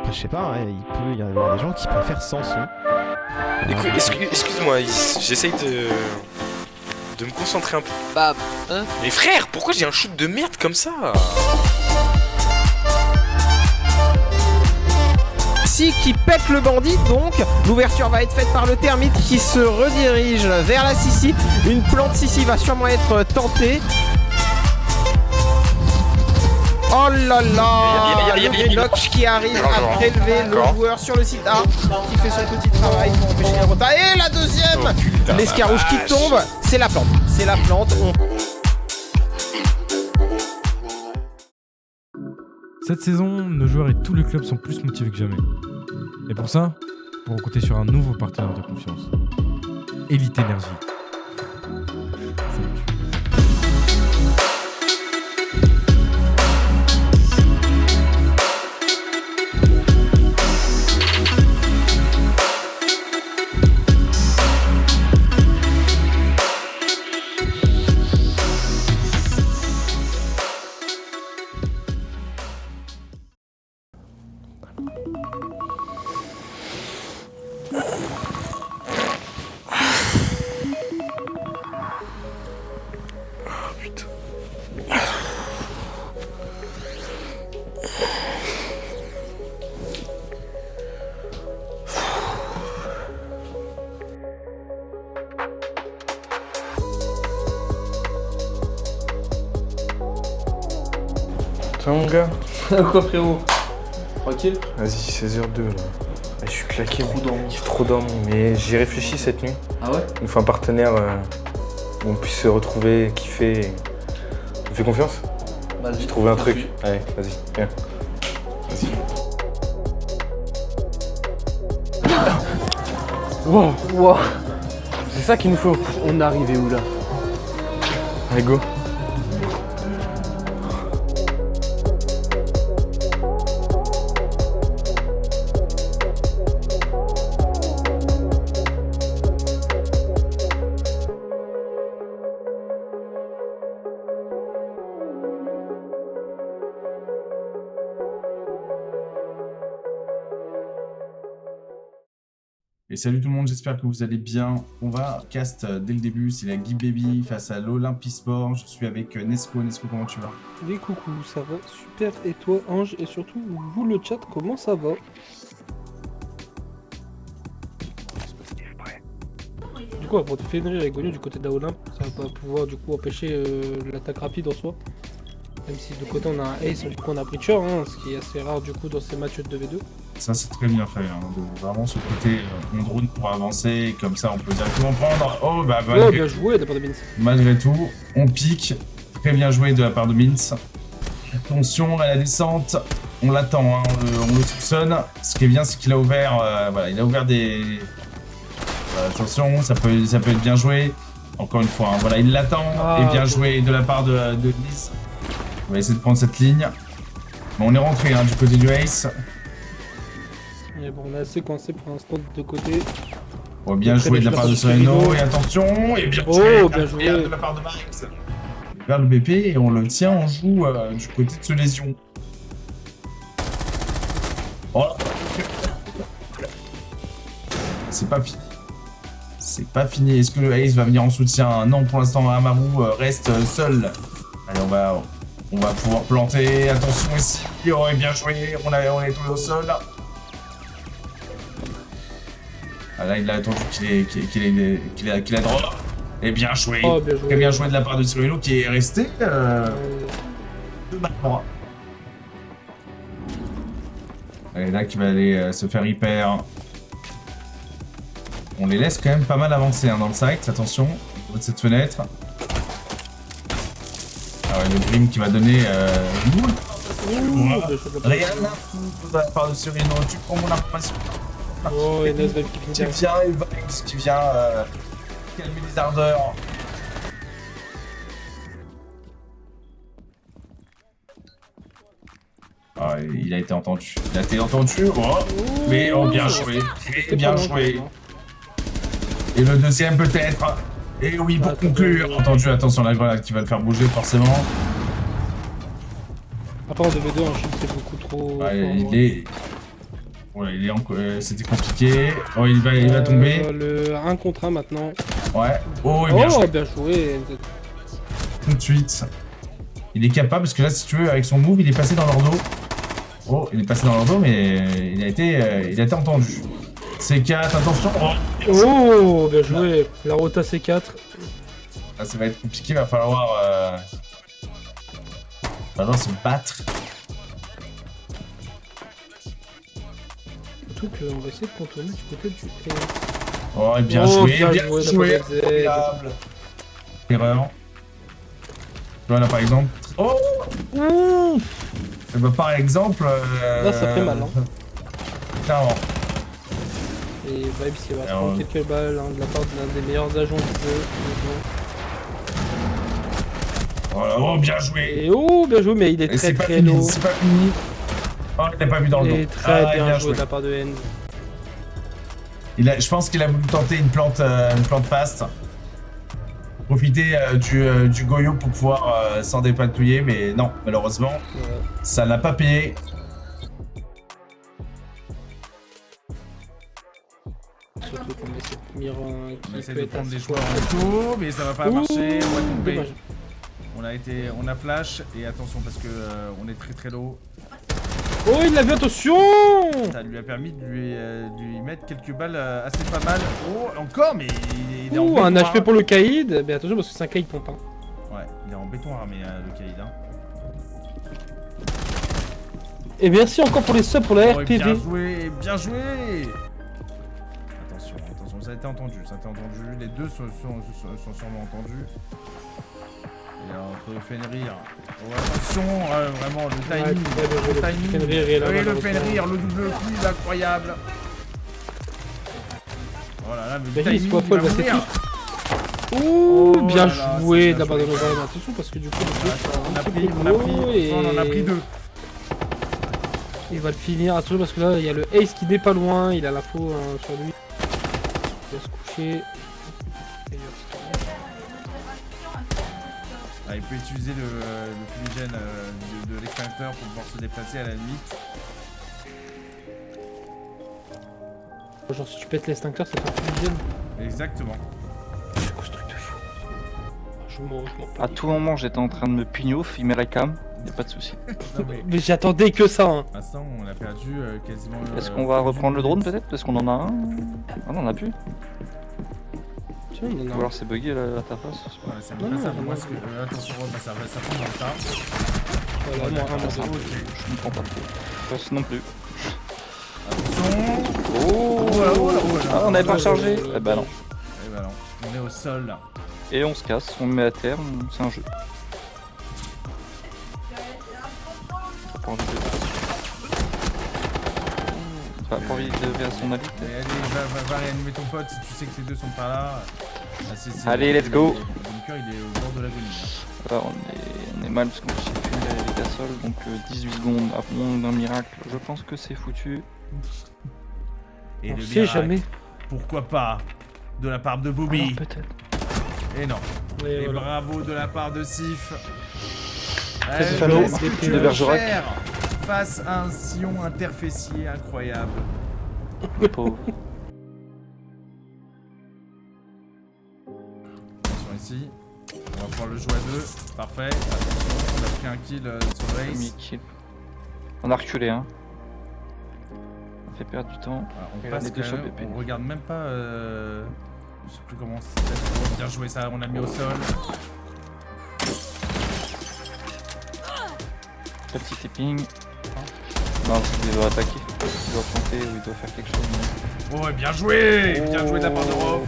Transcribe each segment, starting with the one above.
après je sais pas, hein, il peut y avoir des gens qui préfèrent sans son. Écoute, excuse-moi, j'essaye de me concentrer un peu. Bam, hein. Mais frère, pourquoi j'ai un shoot de merde comme ça? Qui pète le bandit, donc l'ouverture va être faite par le termite qui se redirige vers la Sissi. Une plante Sissi va sûrement être tentée. Oh là là, le Nox qui arrive à prélever le joueur sur le site A, qui fait son petit travail pour empêcher la rota. Et la deuxième, l'escarouge qui tombe, c'est la plante. C'est la plante. Cette saison, nos joueurs et tous les clubs sont plus motivés que jamais. Et pour ça, on va compter sur un nouveau partenaire de confiance. Elite Energy. Ça mon gars? Quoi frérot? Tranquille? Vas-y, 16h02 là. Je suis claqué, Trop dormi. J'ai trop dormi, mais j'ai réfléchi cette nuit. Ah ouais? Il faut un partenaire où on puisse se retrouver, kiffer. Tu me fais confiance? Vas-y. J'ai trouvé un truc. Allez, vas-y, viens. Vas-y. Wow, wow. C'est ça qu'il nous faut. On est arrivé où là? Allez, go. Et salut tout le monde, j'espère que vous allez bien. On va cast dès le début, c'est la Guy Baby face à l'Olympisport. Je suis avec Nesco. Nesco, comment tu vas? Oui, coucou, ça va super. Et toi, Ange, et surtout vous, le chat, comment ça va? Du coup, pour te faire avec Gonio du côté d'Olympe, ça va pas pouvoir du coup empêcher l'attaque rapide en soi. Même si de côté on a un ace, du coup on a Breacher, hein, ce qui est assez rare du coup dans ces matchs de 2v2. Ça c'est très bien fait, hein, de vraiment ce côté on drone pour avancer, comme ça on peut directement prendre. Oh bah ouais, bien joué de la part de Mince. Malgré tout, on pique. Très bien joué de la part de Mince. Attention à la descente, on l'attend, hein, on le soupçonne. Ce qui est bien, c'est qu'il a ouvert, voilà, il a ouvert des... attention, ça peut être bien joué. Encore une fois, hein, voilà, il l'attend. Et bien joué de la part de Nice. On va essayer de prendre cette ligne. Bon, on est rentré hein, du côté du Ace. Et bon, on est assez coincé pour l'instant de deux côtés. Bon, bien joué de la part de Sereno. Et attention, et bien joué de la part de Max. Vers le BP et on le tient, on joue du côté de ce lésion. Oh. C'est pas fini. C'est pas fini. Est-ce que le Ace va venir en soutien? Non, pour l'instant, Amaru reste seul. Allez, on va pouvoir planter. Attention ici. Oh, bien joué. On est tombé au sol. Ah, là, il a attendu qu'il a drop. Et bien joué. Oh, bien joué. Très bien joué de la part de Cyrilo qui est resté. Deux balles pour un. Allez, là, qui va aller se faire hyper. On les laisse quand même pas mal avancer hein, dans le site. Attention, au niveau de cette fenêtre. Ah ouais, le Grim qui va donner Réal, de la part de Sereno, tu prends mon information. Oh, et Nesvibe qui vient. Et Vibes qui vient calmer les ardeurs. Ah, il a été entendu. Il a été entendu. Oh, mais oh, bien joué. Très bien joué. Et le deuxième peut-être. Et oui, pour conclure. Entendu, attention, la grenade qui va le faire bouger forcément. À part en 2v2, un shield c'est beaucoup trop. Ouais, il est. Ouais, il est c'était compliqué. Oh, il va tomber. Le 1 contre 1 maintenant. Ouais. Oh, et bien joué. Bien joué. Tout de suite. Il est capable, parce que là, si tu veux, avec son move, il est passé dans leur dos. Oh, il est passé dans leur dos, mais il a été entendu. C4, attention. Oh, bien joué. La rota C4. Là, ça va être compliqué, il va falloir se battre. Surtout qu'on va essayer de contourner du côté du... Oh, bien joué, bien joué. Double Z. Formidable. Erreur. Tu vois là par exemple. Oh Et bah, par exemple. Là ça fait mal. Hein. Clairement. Et Vibes il va se prendre quelques balles de la part de l'un des meilleurs agents du jeu. Voilà, oh bien joué. Et oh bien joué, mais il est très très low. C'est pas fini. Oh il l'a pas vu dans le dos. Il est très bien joué de la part de N. Je pense qu'il a voulu tenter une plante fast. Profiter du goyo pour pouvoir s'en dépatouiller, mais non, malheureusement, ça n'a pas payé. Surtout qu'on essaie de mire qui essaie de prendre des joueurs en retour, mais ça va pas marcher, on va tomber. Dommage. On a flash, et attention parce que on est très très low. Oh il l'a vu, attention. Ça lui a permis de lui mettre quelques balles assez pas mal. Oh encore, mais il est en béton. Un HP pour le Kaïd, mais attention parce que c'est un Kaïd pompe. Ouais, il est en béton armé le Kaïd. Hein. Et merci encore pour les subs pour la RPV. Bien joué, bien joué. Attention, ça a été entendu, les deux sont sûrement entendus. Et entre Fenrir, oh, attention, vraiment le timing, le Fenrir, le double kill incroyable. Oh là là, mais le timing, il va mourir. Oh, bien joué de la part de Nova, attention parce que du coup on en a pris deux. Il va le finir, attention parce que là il y a le Ace qui n'est pas loin, il a la faux sur lui. Il va se coucher. Ah, il peut utiliser le fumigène de l'extincteur pour pouvoir se déplacer à la limite. Genre si tu pètes l'extincteur ça fait un fumigène. Exactement. Je m'en à tout moment j'étais en train de me pignouf, il met la cam, y'a pas de soucis. Mais j'attendais que ça hein. Pour l'instant on a perdu quasiment... Est-ce qu'on va reprendre le drone peut-être? Parce qu'on en a un. Ah non on a plus. Ou alors c'est bugué l'interface. Ouais, c'est pas ça, moi attention, ça tombe dans le tas. Voilà, je comprends pas trop. Non plus. Attention. Oh, ah, on avait pas rechargé. Eh bah non. Eh bah non, on est au sol là. Et on se casse, on met à terre, c'est un jeu. Pas envie de faire son avis. Allez, va réanimer ton pote si tu sais que les deux sont pas là. Allez, let's go. Le bunker il est au bord de l'agonie. Là, on est mal parce qu'on sait plus les cassoles, donc 18 secondes à moins d'un miracle. Je pense que c'est foutu. Et on sait jamais. Pourquoi pas de la part de Bobby. Peut-être. Et non. Et voilà. Bravo de la part de Sif. De Bergerac. Face à un sillon interfessier incroyable. Pauvre. Attention ici. On va pouvoir le jouer à deux. Parfait. Attention, on a pris un kill sur le race. On a reculé hein. On fait perdre du temps. Voilà, on passe quand même, on regarde même pas... Je sais plus comment c'est. Bien joué ça, on l'a mis au sol. Petit tipping. Non, parce qu'il doit attaquer. Il doit planter ou il doit faire quelque chose. Mais... Oh, bien joué. Bien joué de la part de Rof.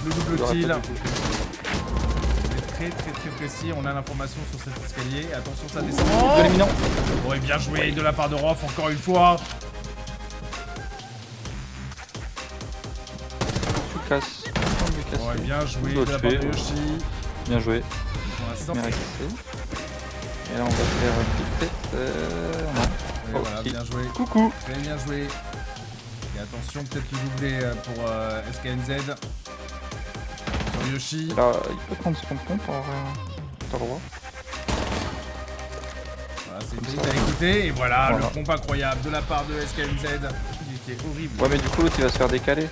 Le double kill. On est très précis. On a l'information sur cet escalier. Attention, ça descend. De l'éminent. Oh, et bien joué de la part de Rof encore une fois. Tu casses. Ouais, bien joué de la part de Yoshi. Bien joué. Pour l'instant. Et là on va faire une petite tête. Et voilà, bien joué. Coucou. Très bien joué. Et attention, peut-être le doubler pour SKNZ. Sur Yoshi. Là, il peut prendre son pompe, t'as le droit. Voilà, c'est triste à écouter. Et voilà, le pompe incroyable de la part de SKMZ. Il était horrible. Ouais, mais du coup, l'autre il va se faire décaler.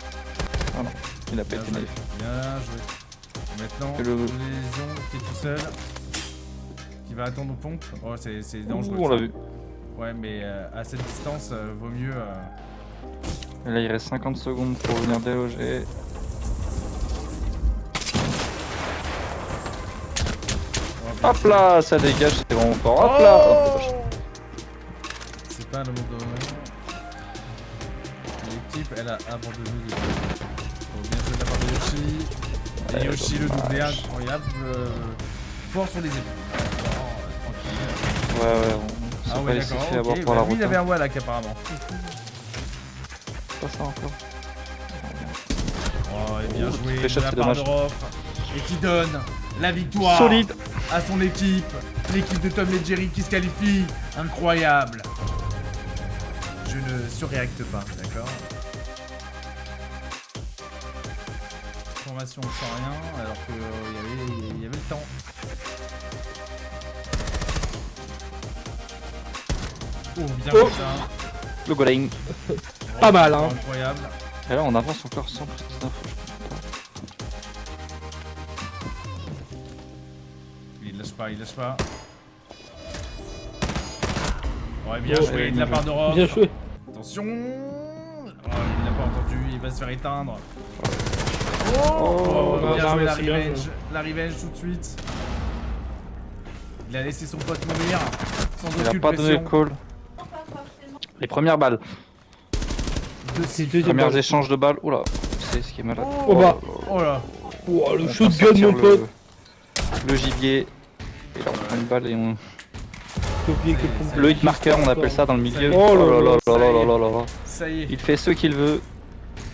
Ah non, il a pas Bien été joué. naïf. Bien joué. Maintenant, Et le- Lésion qui est tout seul. Qui va attendre aux pompes. Oh, c'est dangereux. Ouh, on ça. l'a vu. Ouais, mais à cette distance, vaut mieux. Et là, il reste 50 secondes pour venir déloger. Hop là, ça dégage, c'est vraiment fort. Hop là. Oh, c'est pas un abandon. L'équipe, elle a abandonné les deux. Bon, bien joué de la part de Yoshi. Et Ouais, Yoshi, le dommage. doublé incroyable. Fort sur les épaules. Tranquille. Ouais, on s'est Ah pas ouais, laissé d'accord. faire avoir Ok, pour la bah, lui, route. il avait Hein. un wallach apparemment. Pas ça encore. Oh, et bien Oh, joué très de chouette, la c'est part de dommage. Rof. Et qui donne la victoire Solide. à son équipe. L'équipe de Tom et Jerry qui se qualifie. Incroyable. Je ne surréacte pas, d'accord? Formation sans rien, alors que y avait le temps. Oh, bien Oh. fait ça. Le Goling. Pas mal, hein. Incroyable. Et là, on avance encore sans plus d'infos. Il lâche pas, il lâche pas. Ouais, bien Oh, joué ouais, de la bien part de Rof. Bien joué. Attention. Oh, il l'a pas entendu, il va se faire éteindre. Oh, Bien ah, joué la c'est bien revenge. joué. La revenge tout de suite. Il a laissé son pote mourir sans il a aucune pas donné le pression. call. Les premières balles. C'est deuxième Premières balle. échanges de balles. Oula, c'est ce qui est malade. Oh bah. Oh là. Oh, le On va shotgun, sortir mon pote. Le gibier. Et là, on prend une balle et on. J'ai oublié que le pompe- Le hit marker, on appelle ça dans le milieu. Oh là là, là là là là là là. Ça y est. Il fait ce qu'il veut.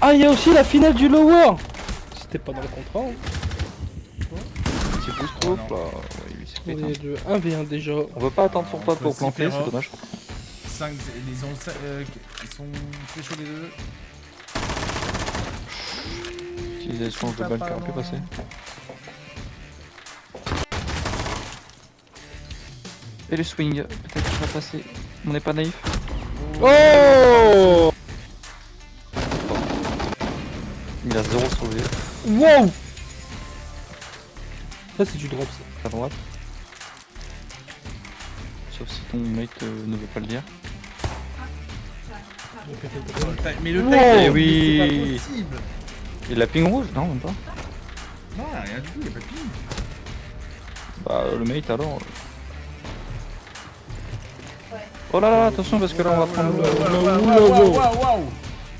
Ah, il y a aussi la finale du lower. C'était pas dans le contrat. Hein. Petit boost Oh, là. non. Ouais, il s'est fait On éteindre. est de 1v1 déjà. On veut pas attendre son pote pour Aussi planter, c'est féroce. dommage. 5, ils sont très chauds les deux. Utilisation de balle qui aurait pu passer. Et le swing, peut-être qu'il va passer. On n'est pas naïf. Oh. Il a 0 sauvé Wow. Ça, c'est du drop, ça. à droite. Sauf si ton mate ne veut pas le dire. Mais le Wow. tag, Eh mais oui. c'est pas possible. Il a ping rouge? Non, même pas. Non, rien du tout, il y a pas de ping. Bah, le mate alors. Oh là là, attention parce que là on va prendre le. Waouh.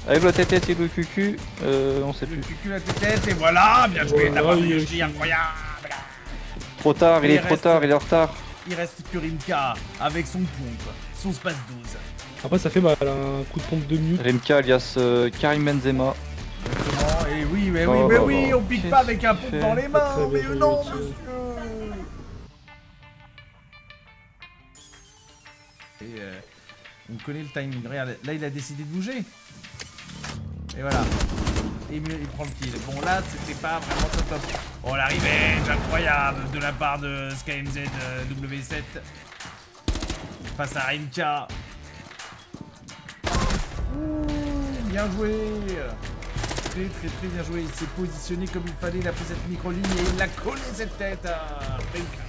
Avec le tête et le cucu, on sait Le plus. cul à tête et voilà, bien joué, t'as pas vu Yoshi, incroyable. Trop tard, il Il est trop reste- tard, il est en retard. Il reste que Rimka avec son pompe, son space 12. Après, ça fait mal, un coup de pompe de mute. Rimka alias Karim Benzema. Exactement, et oui, mais Oh, oui, mais bah, oui, bah. on pique pas avec un pompe dans les mains, Très mais bien non, joué, monsieur. Et on connaît le timing, regarde, là il a décidé de bouger. Et voilà. Et il prend le kill. Bon là c'était pas vraiment top. Oh la revenge incroyable de la part de SkyMZ W7 face à Rimka. Ouh, bien joué. Très bien joué. Il s'est positionné comme il fallait, il a pris cette micro-ligne et il a collé cette tête à Rimka.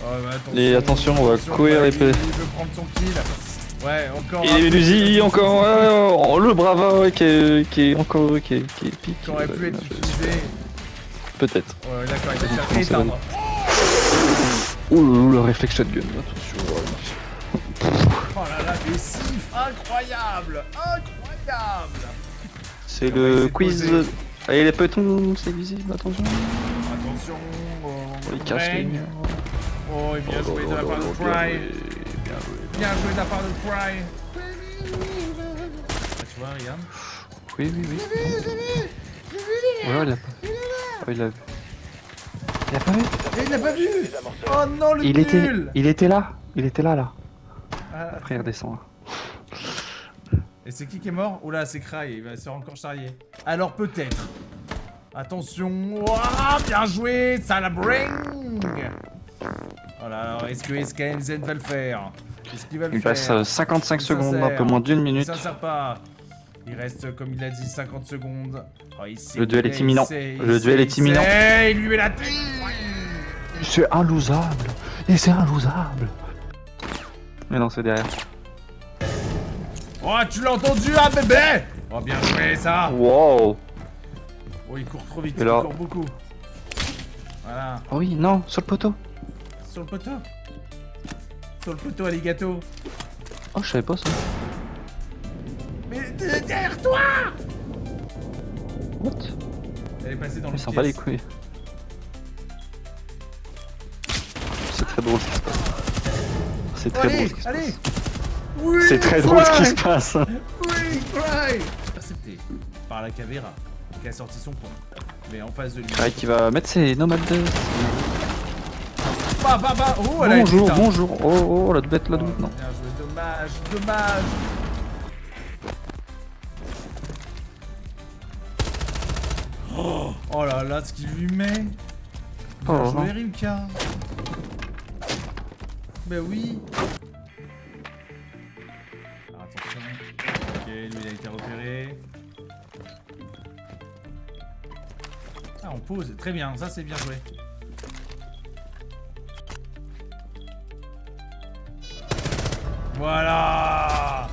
Oh, bah, Et attention, on va courir il les veut prendre son kill. Ouais, encore. Et Luzi, encore le brava qui est encore qui pique. Qui aurait pu être utilisé. Peut-être. Ouais, d'accord, il va se Comment faire ça va éteindre. Ouh le réflexe shotgun, attention. Oh là là, des siffs incroyables. C'est Comment il le s'est quiz. posé. Allez les petons, c'est visible, attention. Attention, On les casse les règne. Oh, et bien joué de la part de Cry. Bien joué de la part de Cry. Ah, tu vois, regarde. Oui. Ouais, il a pas. Oh, il a vu. Il a pas vu. Et il l'a pas vu. Oh non, le Il nul. était là. Il était là. Ah, Après il redescend. et c'est qui est mort? Oula, c'est Cry, il va se faire encore charrier. Alors peut-être. Attention. Ouah, bien joué, ça la bring. Voilà, alors est-ce que SKNZ va le faire? Est-ce qu'il va le Il faire? reste 55 Il secondes, s'insère. un peu moins d'une Il minute. s'insère pas. Il reste, comme il a dit, 50 secondes. Oh, il sait, Le duel il est sait, imminent. il sait, Le il duel sait, est imminent. Il sait, il lui met la tête. C'est inlosable. Et c'est inlosable. Mais non, c'est derrière. Oh, tu l'as entendu, hein, bébé? Oh, bien joué, ça. Wow. Oh, il court trop vite, Et il là- court beaucoup. Voilà, Oh oui, non, sur le poteau. sur le poteau. Sur le poteau, alligato. Oh, je savais pas ça. Mais derrière toi! What? Elle est passée dans le Il s'en bat les pièce. couilles. C'est très drôle ce qui se passe. C'est très drôle Allez, ce qui se allez. passe. Oui, C'est très drôle ce qui se Fry. passe. Oui, Fry. Intercepté par la Caveira, qui a sorti son point. Mais en face de lui. Craig qui va mettre ses nomades de... Bah, bah, bah. Oh, elle a été Bonjour, éteinte. bonjour. Oh, oh, la doublette, la doublette, non. Bien joué, dommage, dommage. Oh là là, ce qu'il lui met. Bien Oh, joué, non. Rimka. Ben oui. Alors, attention. Ok, lui il a été repéré. Ah, on pose. Très bien, ça c'est bien joué. Voilà.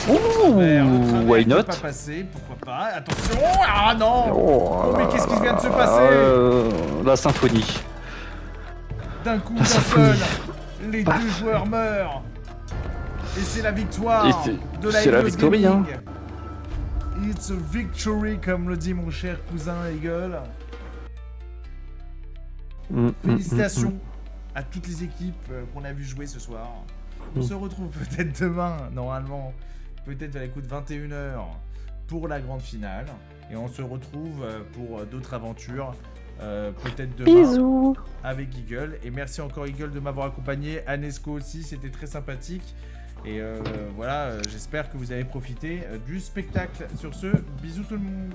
Ouh, why not? Pas passé, pourquoi pas. Attention. Ah non. Oh, mais qu'est-ce qui vient de se passer? La symphonie. D'un coup, La d'un symphonie. seul, les Paf. deux joueurs meurent. Et c'est la victoire Et de la c'est la Eagles victory, Gaming. hein. It's a victory, comme le dit mon cher cousin Eagle. Félicitations à toutes les équipes qu'on a vu jouer ce soir. On se retrouve peut-être demain, normalement, peut-être à l'écoute 21h pour la grande finale. Et on se retrouve pour d'autres aventures, peut-être demain. Bisous. Avec Eagle. Et merci encore Eagle de m'avoir accompagné. Anesco aussi, c'était très sympathique. Et voilà, j'espère que vous avez profité du spectacle. Sur ce, bisous tout le monde.